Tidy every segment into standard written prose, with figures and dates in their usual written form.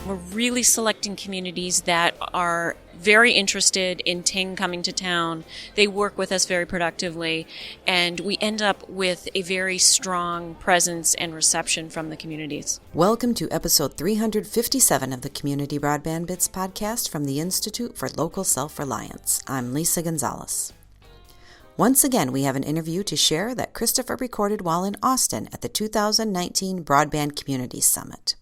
We're really selecting communities that are very interested in Ting coming to town. They work with us very productively, and we end up with a very strong presence and reception from the communities. Welcome to episode 357 of the Community Broadband Bits podcast from the Institute for Local Self-Reliance. I'm Lisa Gonzalez. Once again, we have an interview to share that Christopher recorded while in Austin at the 2019 Broadband Communities Summit.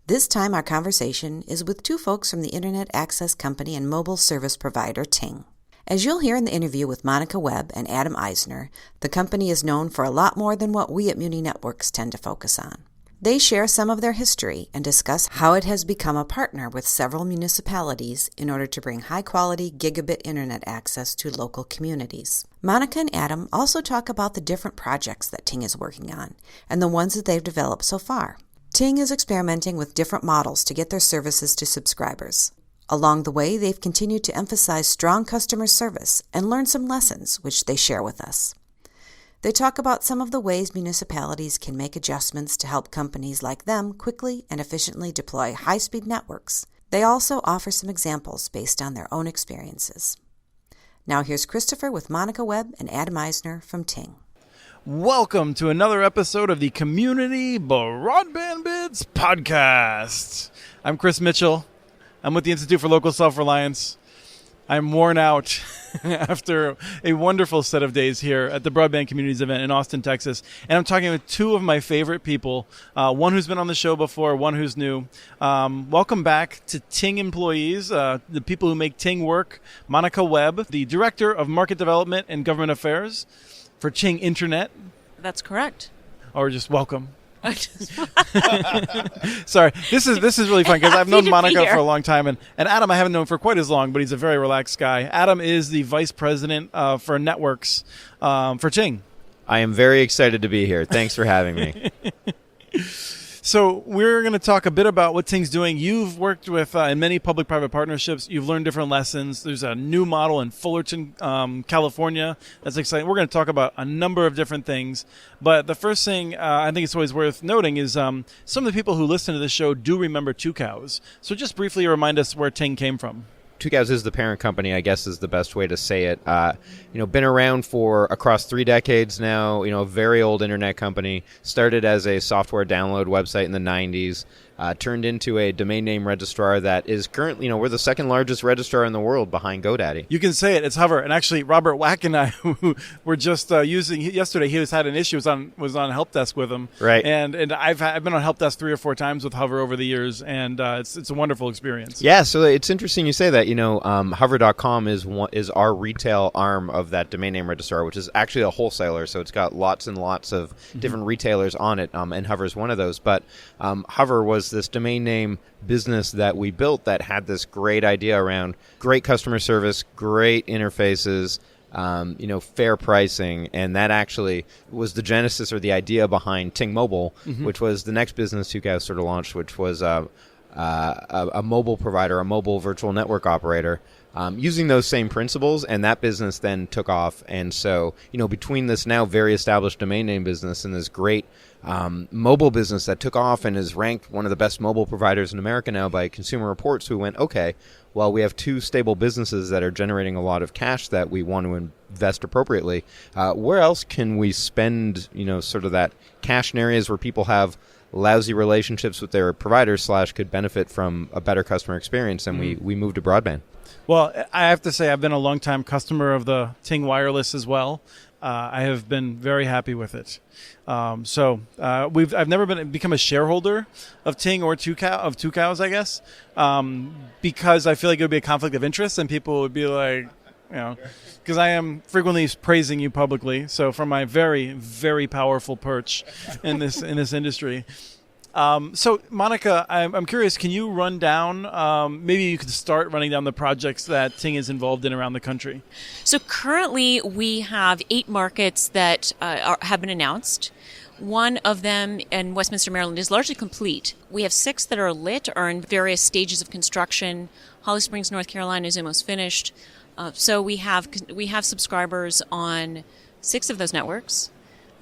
This time our conversation is with two folks from the Internet Access Company and mobile service provider Ting. As you'll hear in the interview with Monica Webb and Adam Eisner, the company is known for a lot more than what we at Muni Networks tend to focus on. They share some of their history and discuss how it has become a partner with several municipalities in order to bring high-quality gigabit internet access to local communities. Monica and Adam also talk about the different projects that Ting is working on and the ones that they've developed so far. Ting is experimenting with different models to get their services to subscribers. Along the way, they've continued to emphasize strong customer service and learn some lessons, which they share with us. They talk about some of the ways municipalities can make adjustments to help companies like them quickly and efficiently deploy high-speed networks. They also offer some examples based on their own experiences. Now here's Christopher with Monica Webb and Adam Eisner from Ting. Welcome to another episode of the Community Broadband Bits podcast. I'm Chris Mitchell. I'm with the Institute for Local Self-Reliance. I'm worn out after a wonderful set of days here at the Broadband Communities event in Austin, Texas. And I'm talking with two of my favorite people, one who's been on the show before, one who's new. Welcome back to Ting employees, the people who make Ting work. Monica Webb, the Director of Market Development and Government Affairs for Ting Internet. That's correct. Or just welcome. Sorry, this is really fun because I've known Monica for a long time, and Adam I haven't known for quite as long, but he's a very relaxed guy. Adam is the Vice President for Networks for Ting. I am very excited to be here. Thanks for having me. So we're going to talk a bit about what Ting's doing. You've worked with in many public-private partnerships. You've learned different lessons. There's a new model in Fullerton, California. That's exciting. We're going to talk about a number of different things. But the first thing I think it's always worth noting is some of the people who listen to this show do remember Two Cows. So just briefly remind us where Ting came from. Two Cows is the parent company, I guess is the best way to say it. Been around for across 3 decades now, a very old internet company. Started as a software download website in the 90s. Turned into a domain name registrar that is currently, we're the second largest registrar in the world behind GoDaddy. You can say it. It's Hover. And actually, Robert Wack and I who were just using yesterday. He had an issue. Was on help desk with him. Right. And I've been on help desk 3 or 4 times with Hover over the years, and it's a wonderful experience. Yeah. So it's interesting you say that. Hover.com is our retail arm of that domain name registrar, which is actually a wholesaler. So it's got lots and lots of different retailers on it, and Hover is one of those. But Hover was this domain name business that we built that had this great idea around great customer service, great interfaces, fair pricing, and that actually was the genesis or the idea behind Ting Mobile, which was the next business Two Cows sort of launched, which was a mobile provider, a mobile virtual network operator, using those same principles, and that business then took off. And so, between this now very established domain name business and this great mobile business that took off and is ranked one of the best mobile providers in America now by Consumer Reports, we went, okay, well, we have 2 stable businesses that are generating a lot of cash that we want to invest appropriately. Where else can we spend, sort of that cash in areas where people have lousy relationships with their providers / could benefit from a better customer experience, and we moved to broadband. Well, I have to say I've been a long-time customer of the Ting Wireless as well. I have been very happy with it. I've never become a shareholder of Ting or Two Cows, I guess, because I feel like it would be a conflict of interest, and people would be like, because I am frequently praising you publicly. So from my very, very powerful perch in this industry. So Monica, I'm curious, can you run down, maybe you could start running down the projects that Ting is involved in around the country? So currently we have 8 markets that have been announced. One of them in Westminster, Maryland is largely complete. We have 6 that are lit or in various stages of construction. Holly Springs, North Carolina is almost finished. So we have subscribers on 6 of those networks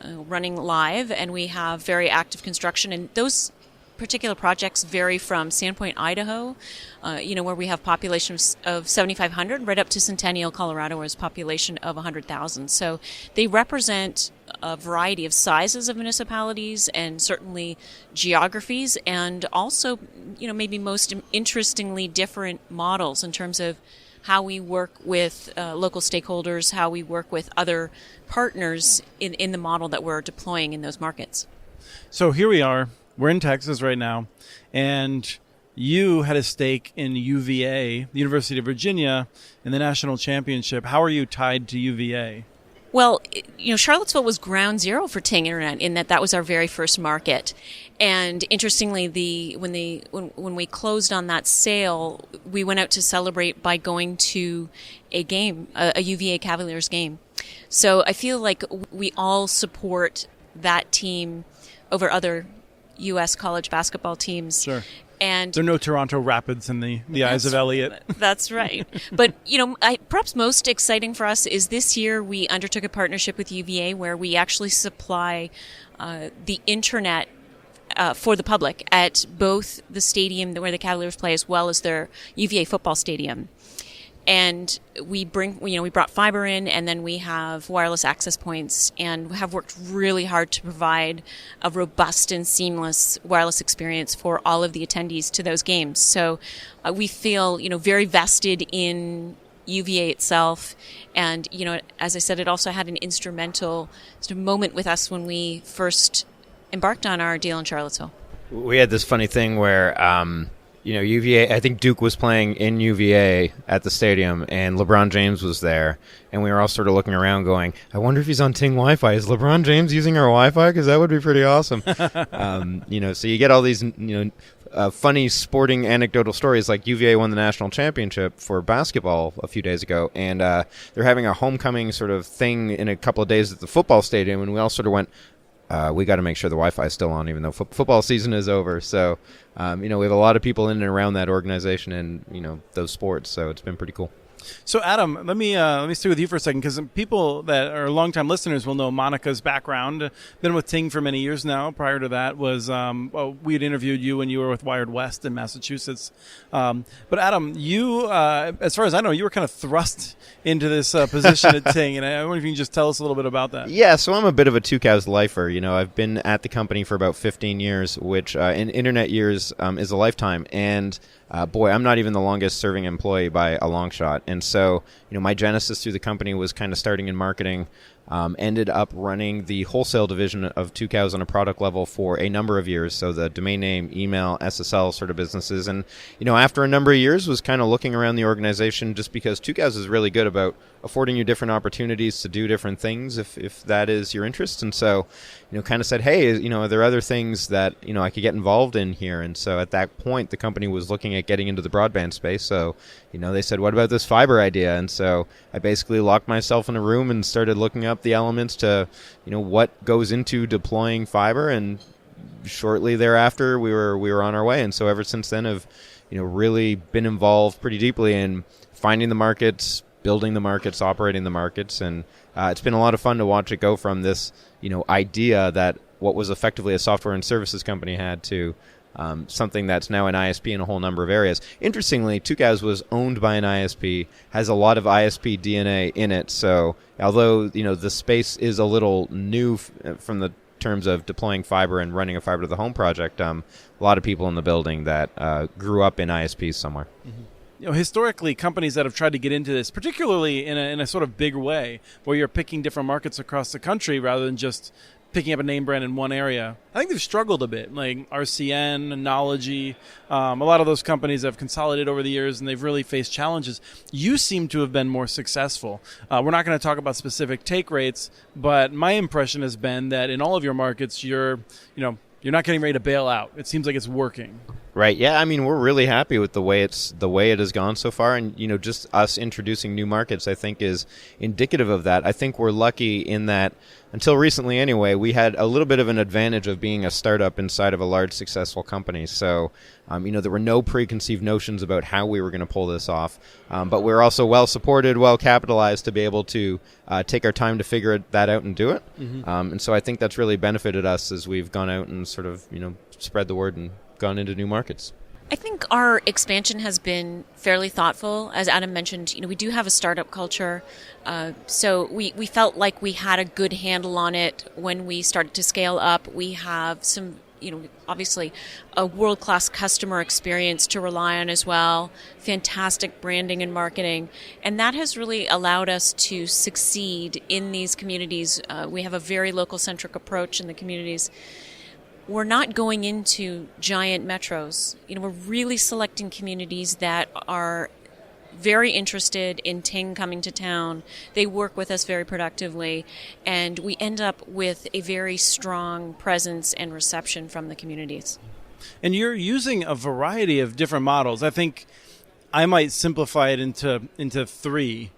running live, and we have very active construction. And those particular projects vary from Sandpoint, Idaho, where we have population of 7,500, right up to Centennial, Colorado, where it's population of 100,000. So they represent a variety of sizes of municipalities and certainly geographies, and also, maybe most interestingly, different models in terms of how we work with local stakeholders, how we work with other partners in the model that we're deploying in those markets. So here we are. We're in Texas right now, and you had a stake in UVA, the University of Virginia, in the national championship. How are you tied to UVA? Well, Charlottesville was ground zero for Ting Internet in that was our very first market. And interestingly, when we closed on that sale, we went out to celebrate by going to a game, a UVA Cavaliers game. So I feel like we all support that team over other U.S. college basketball teams. Sure. And there are no Toronto Rapids in the eyes of Elliot. That's right. But, perhaps most exciting for us is this year we undertook a partnership with UVA where we actually supply the internet for the public at both the stadium where the Cavaliers play as well as their UVA football stadium. And we brought fiber in, and then we have wireless access points, and have worked really hard to provide a robust and seamless wireless experience for all of the attendees to those games. So we feel, very vested in UVA itself. And, as I said, it also had an instrumental sort of moment with us when we first embarked on our deal in Charlottesville. We had this funny thing where UVA, I think Duke was playing in UVA at the stadium, and LeBron James was there, and we were all sort of looking around going, I wonder if he's on Ting Wi-Fi. Is LeBron James using our Wi-Fi? Because that would be pretty awesome. So you get all these, funny sporting anecdotal stories, like UVA won the national championship for basketball a few days ago, and they're having a homecoming sort of thing in a couple of days at the football stadium, and we all sort of went, we got to make sure the Wi-Fi is still on, even though football season is over. So, we have a lot of people in and around that organization and, those sports. So it's been pretty cool. So, Adam, let me stay with you for a second, because people that are longtime listeners will know Monica's background. Been with Ting for many years now. Prior to that was we had interviewed you when you were with Wired West in Massachusetts. But Adam, you, as far as I know, you were kind of thrust into this position at Ting, and I wonder if you can just tell us a little bit about that. Yeah, so I'm a bit of a two cows lifer. I've been at the company for about 15 years, which in internet years is a lifetime, and I'm not even the longest serving employee by a long shot. And so, my genesis through the company was kind of starting in marketing, ended up running the wholesale division of Two Cows on a product level for a number of years. So the domain name, email, SSL sort of businesses. And, after a number of years was kind of looking around the organization, just because Two Cows is really good about affording you different opportunities to do different things if that is your interest. And so, kind of said, hey, are there other things that, I could get involved in here? And so at that point, the company was looking at getting into the broadband space. So, they said, what about this fiber idea? And so I basically locked myself in a room and started looking up the elements to, what goes into deploying fiber. And shortly thereafter, we were on our way. And so ever since then, have, really been involved pretty deeply in finding the markets, building the markets, operating the markets. And it's been a lot of fun to watch it go from this, idea that what was effectively a software and services company had to something that's now an ISP in a whole number of areas. Interestingly, Two Cows was owned by an ISP, has a lot of ISP DNA in it. So although, the space is a little new from the terms of deploying fiber and running a fiber to the home project, a lot of people in the building that grew up in ISPs somewhere. Mm-hmm. Historically, companies that have tried to get into this, particularly in a sort of big way, where you're picking different markets across the country rather than just picking up a name brand in one area, I think they've struggled a bit. Like RCN, Knology, a lot of those companies have consolidated over the years, and they've really faced challenges. You seem to have been more successful. We're not going to talk about specific take rates, but my impression has been that in all of your markets, you're not getting ready to bail out. It seems like it's working. Right. Yeah. I mean, we're really happy with the way it has gone so far, and just us introducing new markets, I think, is indicative of that. I think we're lucky in that, until recently anyway, we had a little bit of an advantage of being a startup inside of a large, successful company. So, there were no preconceived notions about how we were going to pull this off, but we're also well supported, well capitalized to be able to take our time to figure that out and do it. Mm-hmm. And so I think that's really benefited us as we've gone out and sort of spread the word and gone into new markets? I think our expansion has been fairly thoughtful. As Adam mentioned, we do have a startup culture. So we felt like we had a good handle on it when we started to scale up. We have some, obviously a world-class customer experience to rely on as well, fantastic branding and marketing. And that has really allowed us to succeed in these communities. We have a very local-centric approach in the communities. We're not going into giant metros. We're really selecting communities that are very interested in Ting coming to town. They work with us very productively, and we end up with a very strong presence and reception from the communities. And you're using a variety of different models. I think I might simplify it into three.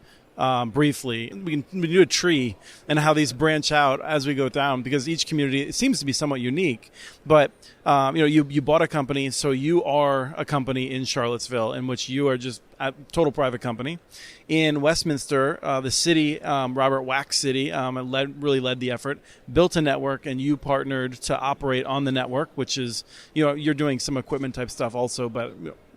Briefly, we can do a tree and how these branch out as we go down, because each community, it seems to be somewhat unique. But you bought a company, so you are a company in Charlottesville, in which you are just a total private company. In Westminster, the city, Robert Wax City, really led the effort, built a network, and you partnered to operate on the network, which is, you're doing some equipment type stuff also, but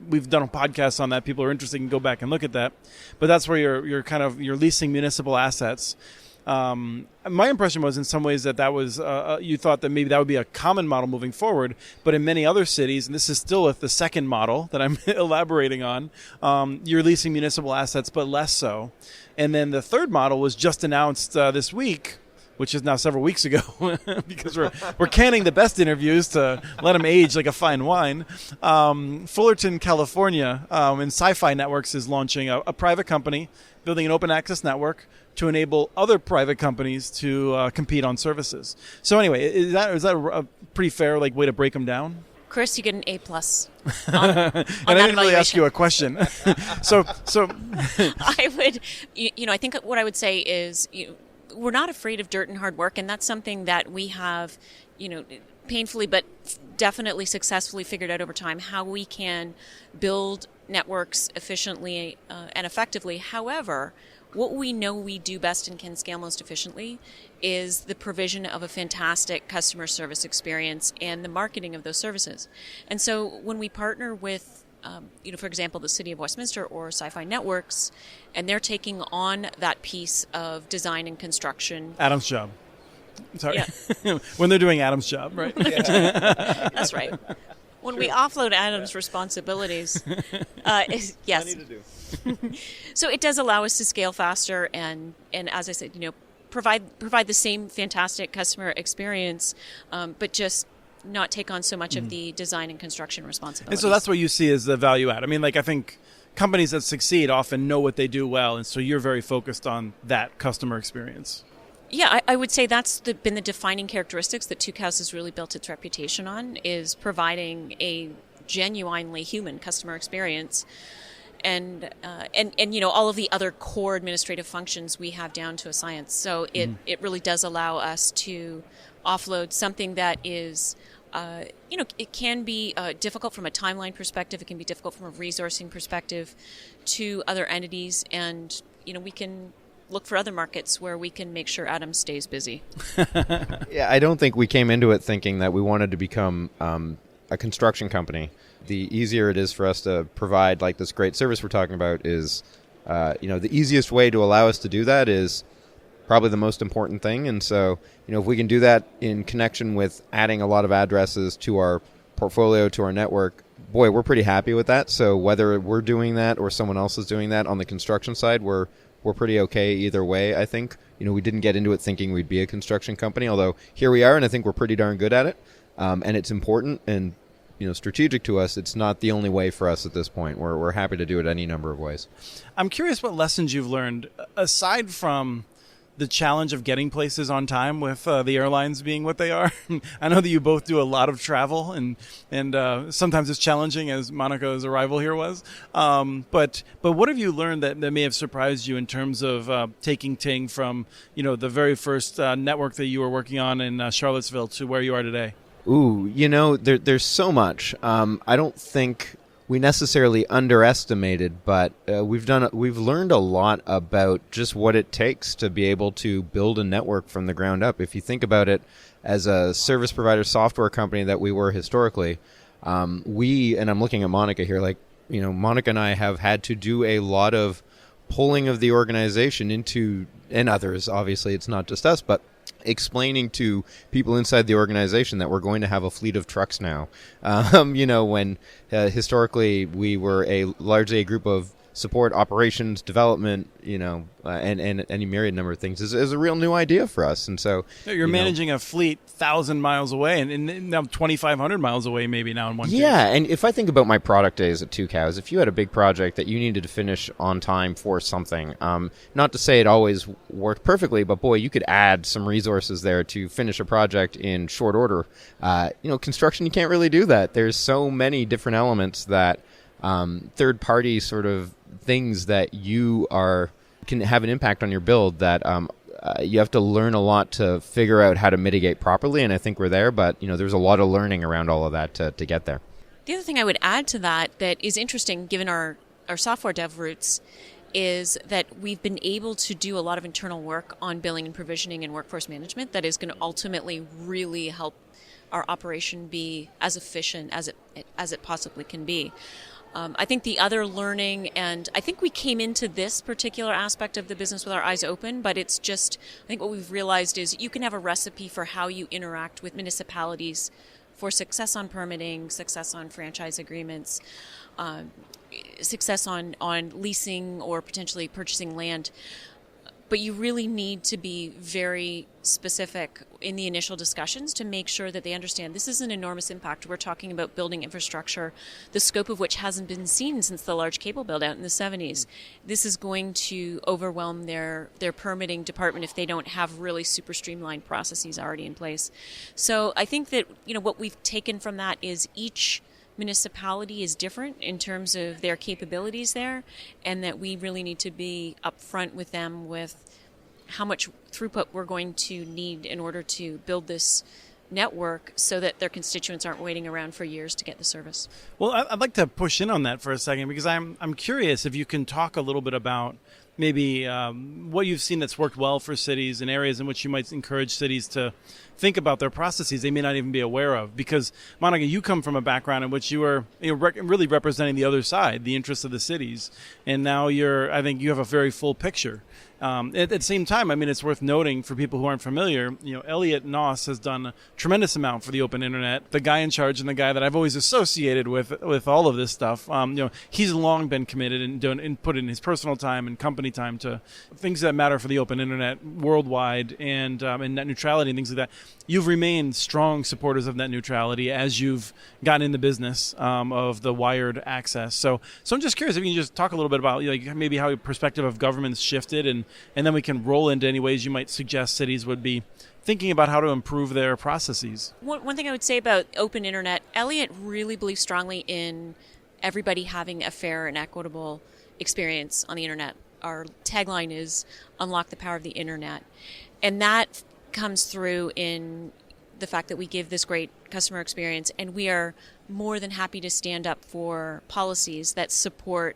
we've done a podcast on that. People are interested and go back and look at that. But that's where you're leasing municipal assets. My impression was in some ways that was you thought that maybe that would be a common model moving forward, but in many other cities, and this is still the second model that I'm elaborating on, you're leasing municipal assets, but less so. And then the third model was just announced this week, which is now several weeks ago, because we're canning the best interviews to let them age like a fine wine. Fullerton, California, and Sci-Fi Networks is launching a private company, building an open access network to enable other private companies to compete on services. So anyway, is that a pretty fair way to break them down? Chris, you get an A+. And I didn't really ask you a question. so I would, I think what I would say is, we're not afraid of dirt and hard work, and that's something that we have, painfully but definitely successfully figured out over time, how we can build networks efficiently and effectively. However, what we know we do best and can scale most efficiently is the provision of a fantastic customer service experience and the marketing of those services. And so when we partner with, for example, the City of Westminster or Sci-Fi Networks, and they're taking on that piece of design and construction. Adam's job. Sorry. Yeah. When they're doing Adam's job, right? That's right. When we offload Adam's responsibilities, yes. I need to do. So it does allow us to scale faster and as I said, provide the same fantastic customer experience, but just not take on so much of the design and construction responsibilities. And so that's what you see as the value add. I mean, I think companies that succeed often know what they do well, and so you're very focused on that customer experience. Yeah, I would say that's been the defining characteristics that Tucows has really built its reputation on, is providing a genuinely human customer experience. And all of the other core administrative functions we have down to a science. So it really does allow us to offload something that is, it can be difficult from a timeline perspective. It can be difficult from a resourcing perspective to other entities. And, we can look for other markets where we can make sure Adam stays busy. Yeah, I don't think we came into it thinking that we wanted to become a construction company. The easier it is for us to provide this great service we're talking about is, the easiest way to allow us to do that is probably the most important thing. And so, if we can do that in connection with adding a lot of addresses to our portfolio, to our network, boy, we're pretty happy with that. So whether we're doing that or someone else is doing that on the construction side, we're pretty okay either way, I think. We didn't get into it thinking we'd be a construction company, although here we are, and I think we're pretty darn good at it. And it's important and strategic to us. It's not the only way for us at this point. We're happy to do it any number of ways. I'm curious what lessons you've learned, aside from the challenge of getting places on time with the airlines being what they are. I know that you both do a lot of travel, and sometimes it's challenging, as Monica's arrival here was. But what have you learned that may have surprised you in terms of taking Ting from the very first network that you were working on in Charlottesville to where you are today? Ooh, there's so much. I don't think we necessarily underestimated, but we've learned a lot about just what it takes to be able to build a network from the ground up. If you think about it as a service provider software company that we were historically, and I'm looking at Monica here, like, Monica and I have had to do a lot of pulling of the organization into, and others, obviously it's not just us, but explaining to people inside the organization that we're going to have a fleet of trucks now. When historically we were largely a group of support, operations, development, and any myriad number of things is a real new idea for us. And so you're managing a fleet 1,000 miles away and now 2,500 miles away maybe now in one case. Yeah, and if I think about my product days at Two Cows, if you had a big project that you needed to finish on time for something, not to say it always worked perfectly, but boy, you could add some resources there to finish a project in short order. Construction, you can't really do that. There's so many different elements that third-party sort of things that you can have an impact on your build that you have to learn a lot to figure out how to mitigate properly, and I think we're there, but there's a lot of learning around all of that to get there. The other thing I would add to that is interesting given our software dev roots is that we've been able to do a lot of internal work on billing and provisioning and workforce management that is going to ultimately really help our operation be as efficient as it possibly can be. I think the other learning, and I think we came into this particular aspect of the business with our eyes open, but it's just, I think what we've realized is you can have a recipe for how you interact with municipalities for success on permitting, success on franchise agreements, success on leasing or potentially purchasing land. But you really need to be very specific in the initial discussions to make sure that they understand this is an enormous impact. We're talking about building infrastructure, the scope of which hasn't been seen since the large cable build-out in the 70s. This is going to overwhelm their permitting department if they don't have really super streamlined processes already in place. So I think that what we've taken from that is each municipality is different in terms of their capabilities there, and that we really need to be upfront with them with how much throughput we're going to need in order to build this network so that their constituents aren't waiting around for years to get the service. Well, I'd like to push in on that for a second because I'm curious if you can talk a little bit about maybe what you've seen that's worked well for cities and areas in which you might encourage cities to think about their processes they may not even be aware of. Because, Monica, you come from a background in which you were really representing the other side, the interests of the cities. And now I think you have a very full picture. At the same time, I mean, it's worth noting for people who aren't familiar, Elliot Noss has done a tremendous amount for the open internet. The guy in charge and the guy that I've always associated with all of this stuff, he's long been committed and put in his personal time and company time to things that matter for the open internet worldwide and net neutrality and things like that. You've remained strong supporters of net neutrality as you've gotten in the business of the wired access. So I'm just curious if you can just talk a little bit about maybe how your perspective of government's shifted and then we can roll into any ways you might suggest cities would be thinking about how to improve their processes. One thing I would say about open internet, Elliot really believes strongly in everybody having a fair and equitable experience on the internet. Our tagline is unlock the power of the internet. And that comes through in the fact that we give this great customer experience, and we are more than happy to stand up for policies that support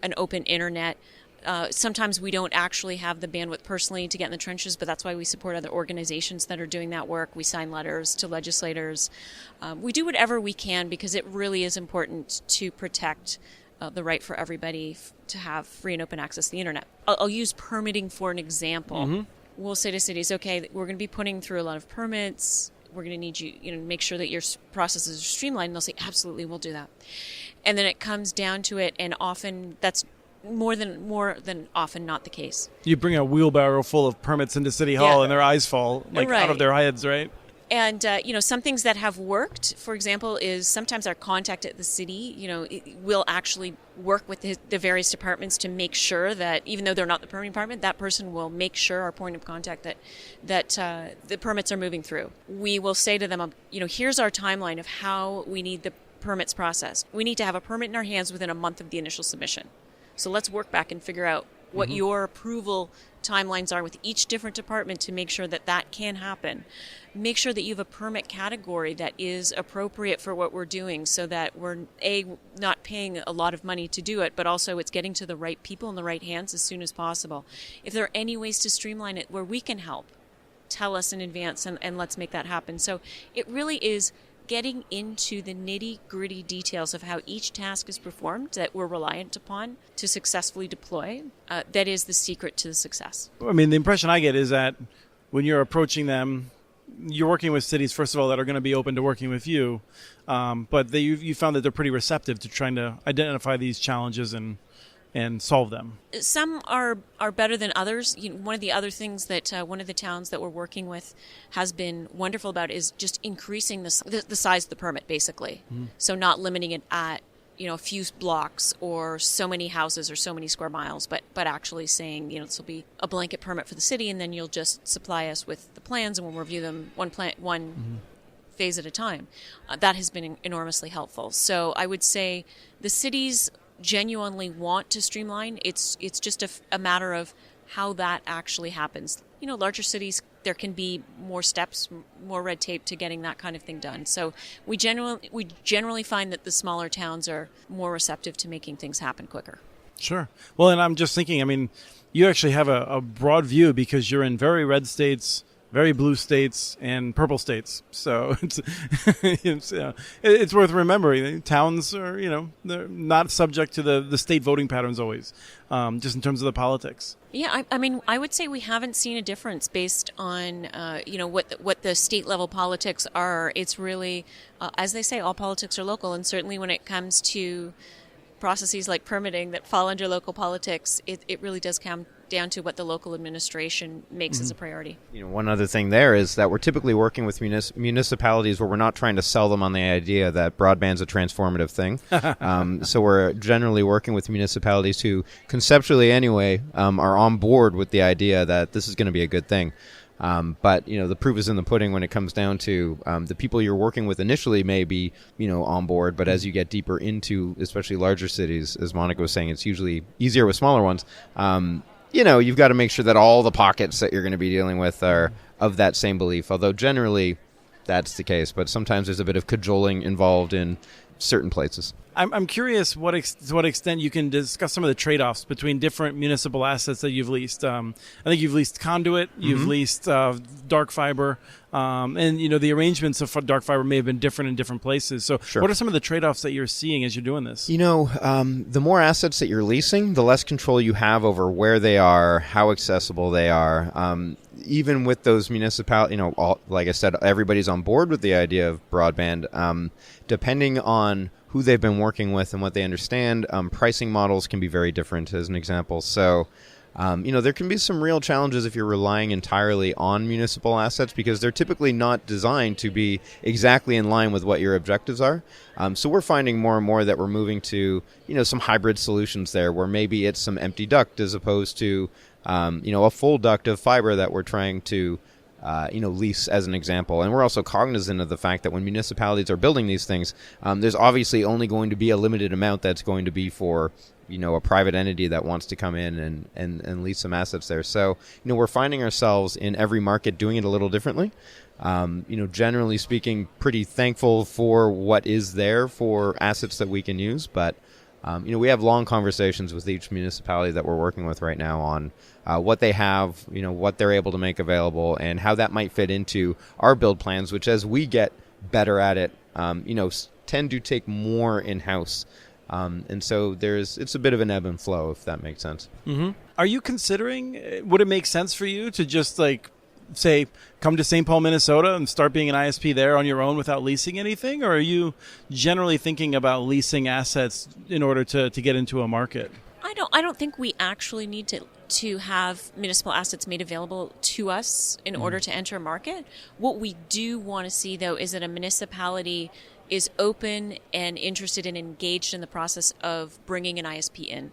an open internet. Sometimes we don't actually have the bandwidth personally to get in the trenches, but that's why we support other organizations that are doing that work. We sign letters to legislators. We do whatever we can because it really is important to protect the right for everybody to have free and open access to the internet. I'll use permitting for an example. Mm-hmm. We'll say to cities, okay, we're going to be putting through a lot of permits. We're going to need you, to make sure that your processes are streamlined. And they'll say, absolutely, we'll do that. And then it comes down to it, and often that's more than often not the case. You bring a wheelbarrow full of permits into City Hall, and their eyes fall out of their heads, right? And, some things that have worked, for example, is sometimes our contact at the city, will actually work with the various departments to make sure that, even though they're not the permitting department, that person will make sure, our point of contact, that the permits are moving through. We will say to them, here's our timeline of how we need the permits processed. We need to have a permit in our hands within a month of the initial submission. So let's work back and figure out what your approval timelines are with each different department to make sure that can happen. Make sure that you have a permit category that is appropriate for what we're doing so that we're, not paying a lot of money to do it, but also it's getting to the right people in the right hands as soon as possible. If there are any ways to streamline it where we can help, tell us in advance and let's make that happen. So it really is getting into the nitty-gritty details of how each task is performed that we're reliant upon to successfully deploy, that is the secret to the success. I mean, the impression I get is that when you're approaching them, you're working with cities, first of all, that are going to be open to working with you, but you found that they're pretty receptive to trying to identify these challenges and solve them. Some are better than others. One of the other things that one of the towns that we're working with has been wonderful about is just increasing the size of the permit, basically. Mm-hmm. So not limiting it at a few blocks or so many houses or so many square miles, but actually saying, this will be a blanket permit for the city, and then you'll just supply us with the plans, and we'll review them one mm-hmm. phase at a time. That has been enormously helpful. So I would say the cities genuinely want to streamline. It's just a matter of how that actually happens. Larger cities, there can be more steps, more red tape to getting that kind of thing done. So we generally find that the smaller towns are more receptive to making things happen quicker. Sure. Well, and I'm just thinking, I mean, you actually have a broad view because you're in very red states, very blue states, and purple states. So it's worth remembering. Towns are, they're not subject to the state voting patterns always, just in terms of the politics. Yeah, I mean, I would say we haven't seen a difference based on, what the state level politics are. It's really, as they say, all politics are local, and certainly when it comes to processes like permitting that fall under local politics, it really does come down to what the local administration makes as a priority. One other thing there is that we're typically working with municipalities where we're not trying to sell them on the idea that broadband's a transformative thing. So we're generally working with municipalities who, conceptually anyway, are on board with the idea that this is going to be a good thing. But the proof is in the pudding when it comes down to the people you're working with initially may be, on board, but as you get deeper into, especially larger cities, as Monica was saying, it's usually easier with smaller ones. You've got to make sure that all the pockets that you're going to be dealing with are of that same belief, although generally that's the case. But sometimes there's a bit of cajoling involved in certain places. I'm curious to what extent you can discuss some of the trade-offs between different municipal assets that you've leased. I think you've leased conduit, you've leased dark fiber, and the arrangements of dark fiber may have been different in different places. So What are some of the trade-offs that you're seeing as you're doing this? The more assets that you're leasing, the less control you have over where they are, how accessible they are. Even with those municipalities, like I said, everybody's on board with the idea of broadband. Depending on who they've been working with and what they understand, pricing models can be very different, as an example. So, there can be some real challenges if you're relying entirely on municipal assets because they're typically not designed to be exactly in line with what your objectives are. So we're finding more and more that we're moving to, some hybrid solutions there where maybe it's some empty duct as opposed to, a full duct of fiber that we're trying to lease as an example. And we're also cognizant of the fact that when municipalities are building these things, there's obviously only going to be a limited amount that's going to be for, a private entity that wants to come in and lease some assets there. So, we're finding ourselves in every market doing it a little differently. Generally speaking, pretty thankful for what is there for assets that we can use. But, we have long conversations with each municipality that we're working with right now on what they have, what they're able to make available, and how that might fit into our build plans, which as we get better at it, tend to take more in-house. And so it's a bit of an ebb and flow, if that makes sense. Mm-hmm. Are you considering, would it make sense for you to just say, come to St. Paul, Minnesota and start being an ISP there on your own without leasing anything? Or are you generally thinking about leasing assets in order to get into a market? I don't think we actually need to have municipal assets made available to us in order to enter a market. What we do want to see, though, is that a municipality is open and interested and engaged in the process of bringing an ISP in.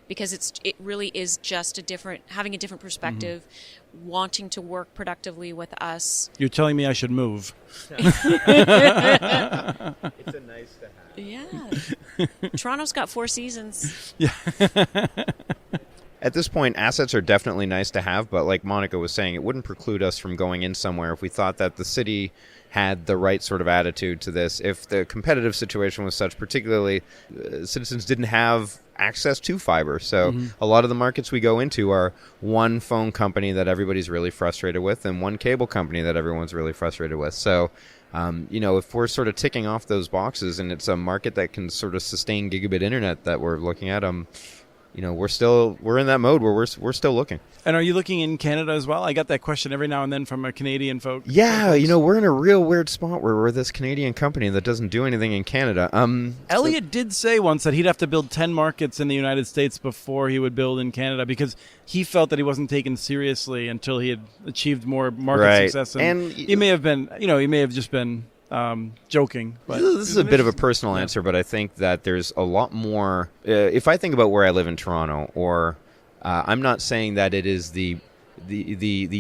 Because it really is just having a different perspective, wanting to work productively with us. You're telling me I should move. It's a nice to have. Yeah. Toronto's got 4 seasons. Yeah. At this point, assets are definitely nice to have, but like Monica was saying, it wouldn't preclude us from going in somewhere if we thought that the city had the right sort of attitude to this. If the competitive situation was such, particularly citizens didn't have access to fiber. So a lot of the markets we go into are one phone company that everybody's really frustrated with and one cable company that everyone's really frustrated with. So, if we're sort of ticking off those boxes and it's a market that can sort of sustain gigabit internet that we're looking at, we're in that mode where we're still looking. And are you looking in Canada as well? I got that question every now and then from a Canadian folk. Yeah, we're in a real weird spot where we're this Canadian company that doesn't do anything in Canada. Elliot did say once that he'd have to build 10 markets in the United States before he would build in Canada because he felt that he wasn't taken seriously until he had achieved more market success. And he may have been, he may have just been joking. But this is a bit of a personal answer, but I think that there's a lot more. If I think about where I live in Toronto, or I'm not saying that it is the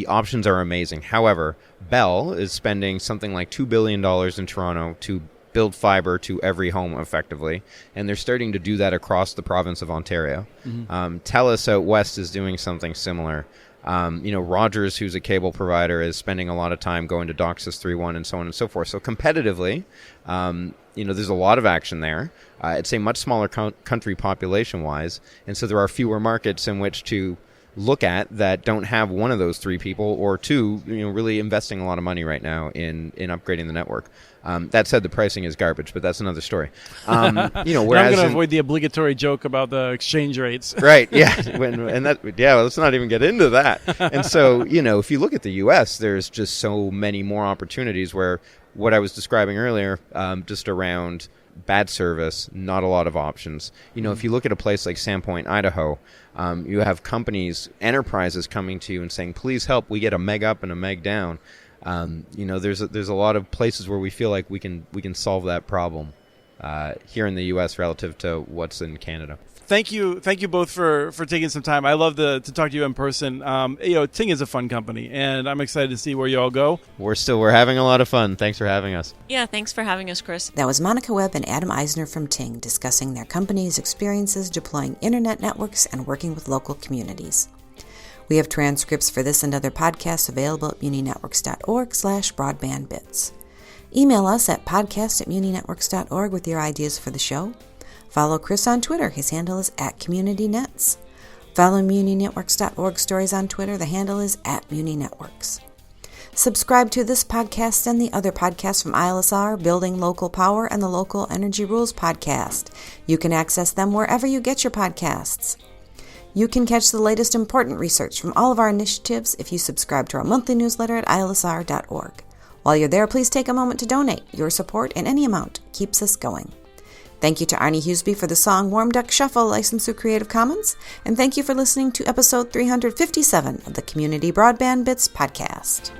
options are amazing. However, Bell is spending something like $2 billion in Toronto to build fiber to every home effectively, and they're starting to do that across the province of Ontario. TELUS out west is doing something similar. Rogers, who's a cable provider, is spending a lot of time going to DOCSIS 3.1 and so on and so forth. So competitively, there's a lot of action there. It's a much smaller country population-wise, and so there are fewer markets in which to look at that don't have one of those three people, or two, really investing a lot of money right now in upgrading the network. That said, the pricing is garbage, but that's another story. Whereas I'm going to avoid the obligatory joke about the exchange rates. Right, yeah. Let's not even get into that. And so, if you look at the U.S., there's just so many more opportunities where what I was describing earlier, just around bad service, not a lot of options. If you look at a place like Sandpoint, Idaho, you have companies, enterprises coming to you and saying, please help, we get a meg up and a meg down. There's a lot of places where we feel like we can solve that problem here in the U.S. relative to what's in Canada. Thank you both for taking some time. I love to talk to you in person. Ting is a fun company, and I'm excited to see where you all go. We're having a lot of fun. Thanks for having us. Yeah, thanks for having us, Chris. That was Monica Webb and Adam Eisner from Ting discussing their company's experiences deploying internet networks and working with local communities. We have transcripts for this and other podcasts available at muninetworks.org/broadbandbits. Email us at podcast@muninetworks.org with your ideas for the show. Follow Chris on Twitter. His handle is @CommunityNets. Follow muninetworks.org stories on Twitter. The handle is @muninetworks. Subscribe to this podcast and the other podcasts from ILSR, Building Local Power, and the Local Energy Rules podcast. You can access them wherever you get your podcasts. You can catch the latest important research from all of our initiatives if you subscribe to our monthly newsletter at ilsr.org. While you're there, please take a moment to donate. Your support in any amount keeps us going. Thank you to Arnie Huseby for the song Warm Duck Shuffle, licensed through Creative Commons, and thank you for listening to episode 357 of the Community Broadband Bits podcast.